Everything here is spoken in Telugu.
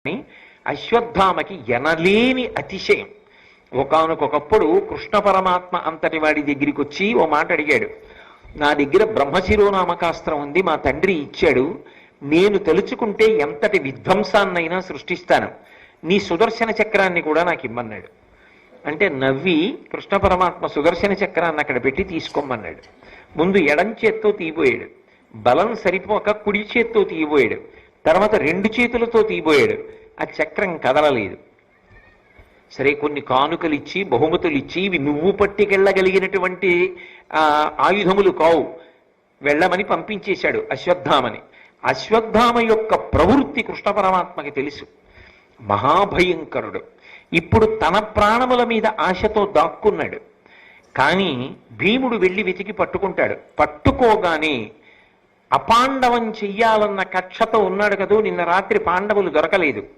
అని అశ్వత్థామకి ఎనలేని అతిశయం. ఒకానొకప్పుడు కృష్ణ పరమాత్మ అంతటి వాడి దగ్గరికి వచ్చి ఓ మాట అడిగాడు. నా దగ్గర బ్రహ్మశిరోనామకాస్త్రం ఉంది, మా తండ్రి ఇచ్చాడు, నేను తలుచుకుంటే ఎంతటి విధ్వంసాన్నైనా సృష్టిస్తాను, నీ సుదర్శన చక్రాన్ని కూడా నాకు ఇమ్మన్నాడు. అంటే నవ్వి కృష్ణ పరమాత్మ సుదర్శన చక్రాన్ని అక్కడ పెట్టి తీసుకోమన్నాడు. ముందు ఎడం చేత్తో తీయబోయాడు, బలం సరిపోక కుడి చేత్తో తీయబోయాడు, తర్వాత రెండు చేతులతో తీయబోయాడు. ఆ చక్రం కదలలేదు. సరే, కొన్ని కానుకలు ఇచ్చి బహుమతులు ఇచ్చి ఇవి నువ్వు పట్టుకెళ్ళగలిగినటువంటి ఆయుధములు కావు, వెళ్ళమని పంపించేశాడు అశ్వత్థామని. అశ్వత్థామ యొక్క ప్రవృత్తి కృష్ణ పరమాత్మకి తెలుసు, మహాభయంకరుడు. ఇప్పుడు తన ప్రాణముల మీద ఆశతో దాక్కున్నాడు. కానీ భీముడు వెళ్ళి వెతికి పట్టుకుంటాడు. పట్టుకోగానే అపాండవం చెయ్యాలన్న కక్షతో ఉన్నాడు కదూ, నిన్న రాత్రి పాండవులు దొరకలేదు.